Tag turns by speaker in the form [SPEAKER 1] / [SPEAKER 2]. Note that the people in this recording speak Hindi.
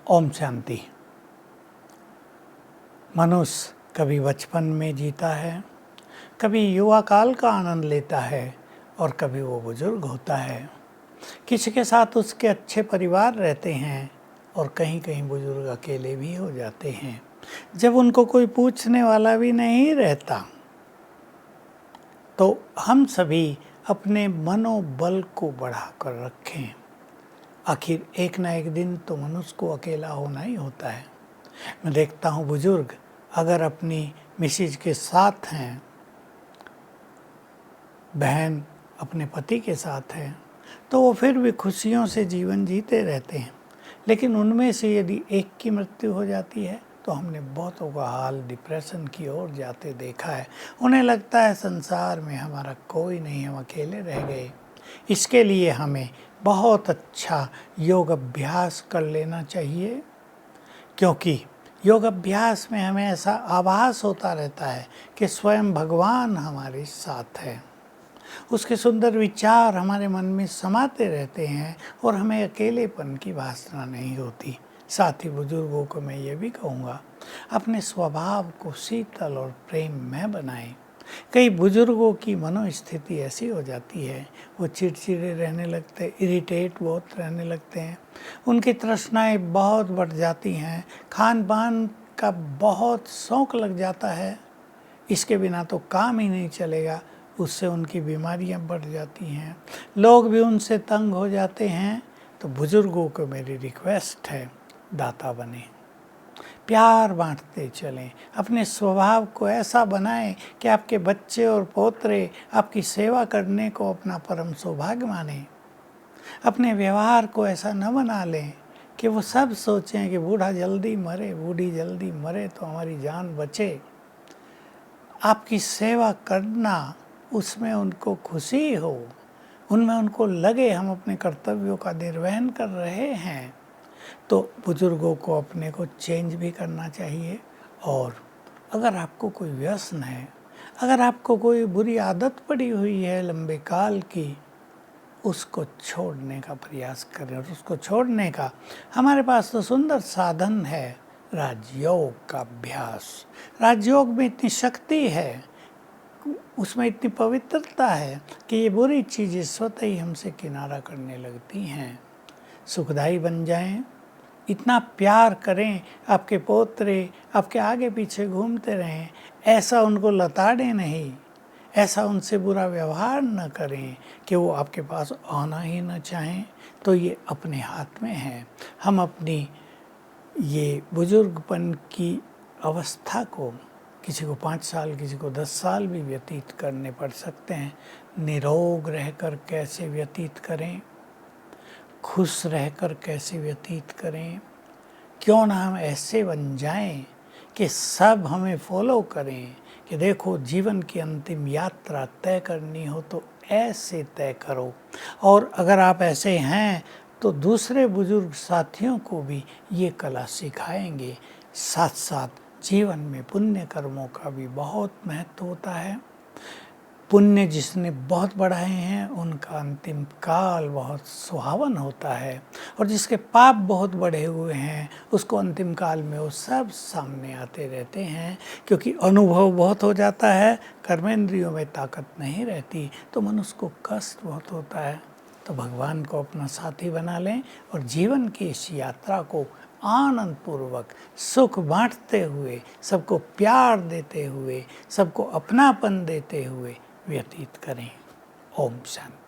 [SPEAKER 1] ओम शांति। मनुष्य कभी बचपन में जीता है, कभी युवा काल का आनंद लेता है और कभी वो बुजुर्ग होता है। किसी के साथ उसके अच्छे परिवार रहते हैं और कहीं कहीं बुजुर्ग अकेले भी हो जाते हैं जब उनको कोई पूछने वाला भी नहीं रहता। तो हम सभी अपने मनोबल को बढ़ाकर रखें। आखिर एक ना एक दिन तो मनुष्य को अकेला होना ही होता है। मैं देखता हूँ बुजुर्ग अगर अपनी मिसेज के साथ हैं, बहन अपने पति के साथ है, तो वो फिर भी खुशियों से जीवन जीते रहते हैं। लेकिन उनमें से यदि एक की मृत्यु हो जाती है तो हमने बहुतों का हाल डिप्रेशन की ओर जाते देखा है। उन्हें लगता है संसार में हमारा कोई नहीं, हम अकेले रह गए। इसके लिए हमें बहुत अच्छा योग अभ्यास कर लेना चाहिए, क्योंकि योग अभ्यास में हमें ऐसा आभास होता रहता है कि स्वयं भगवान हमारे साथ है। उसके सुंदर विचार हमारे मन में समाते रहते हैं और हमें अकेलेपन की भावना नहीं होती। साथ ही बुजुर्गों को मैं ये भी कहूँगा, अपने स्वभाव को शीतल और प्रेममय बनाएं। कई बुजुर्गों की मनोस्थिति ऐसी हो जाती है, वो चिड़चिड़े रहने लगते हैं, इरिटेट बहुत रहने लगते हैं, उनकी तृष्णाएं बहुत बढ़ जाती हैं, खान पान का बहुत शौक़ लग जाता है, इसके बिना तो काम ही नहीं चलेगा, उससे उनकी बीमारियां बढ़ जाती हैं, लोग भी उनसे तंग हो जाते हैं। तो बुजुर्गों को मेरी रिक्वेस्ट है, दाता बने, प्यार बांटते चलें, अपने स्वभाव को ऐसा बनाएं कि आपके बच्चे और पोतरे आपकी सेवा करने को अपना परम सौभाग्य मानें। अपने व्यवहार को ऐसा न बना लें कि वो सब सोचें कि बूढ़ा जल्दी मरे, बूढ़ी जल्दी मरे तो हमारी जान बचे। आपकी सेवा करना, उसमें उनको खुशी हो, उनमें उनको लगे हम अपने कर्तव्यों का निर्वहन कर रहे हैं। तो बुजुर्गों को अपने को चेंज भी करना चाहिए। और अगर आपको कोई व्यसन है, अगर आपको कोई बुरी आदत पड़ी हुई है लंबे काल की, उसको छोड़ने का प्रयास करें। और उसको छोड़ने का हमारे पास तो सुंदर साधन है, राजयोग का अभ्यास। राजयोग में इतनी शक्ति है, उसमें इतनी पवित्रता है कि ये बुरी चीज़ें स्वतः ही हमसे किनारा करने लगती हैं, सुखदायी बन जाएं। इतना प्यार करें, आपके पोतरे आपके आगे पीछे घूमते रहें, ऐसा उनको लताड़ें नहीं, ऐसा उनसे बुरा व्यवहार न करें कि वो आपके पास आना ही न चाहें। तो ये अपने हाथ में है। हम अपनी ये बुजुर्गपन की अवस्था को, किसी को 5 साल, किसी को 10 साल भी व्यतीत करने पड़ सकते हैं, निरोग रहकर कैसे व्यतीत करें, खुश रहकर कैसे व्यतीत करें। क्यों ना हम ऐसे बन जाएं कि सब हमें फॉलो करें कि देखो जीवन की अंतिम यात्रा तय करनी हो तो ऐसे तय करो। और अगर आप ऐसे हैं तो दूसरे बुजुर्ग साथियों को भी ये कला सिखाएंगे। साथ साथ जीवन में पुण्य कर्मों का भी बहुत महत्व होता है। पुण्य जिसने बहुत बढ़ाए हैं उनका अंतिम काल बहुत सुहावन होता है, और जिसके पाप बहुत बढ़े हुए हैं उसको अंतिम काल में वो सब सामने आते रहते हैं, क्योंकि अनुभव बहुत हो जाता है, कर्मेंद्रियों में ताकत नहीं रहती, तो मनुष्य को कष्ट बहुत होता है। तो भगवान को अपना साथी बना लें और जीवन की इस यात्रा को आनंद पूर्वक सुख बांटते हुए, सबको प्यार देते हुए, सबको अपनापन देते हुए व्यतीत करें। ओम शांति।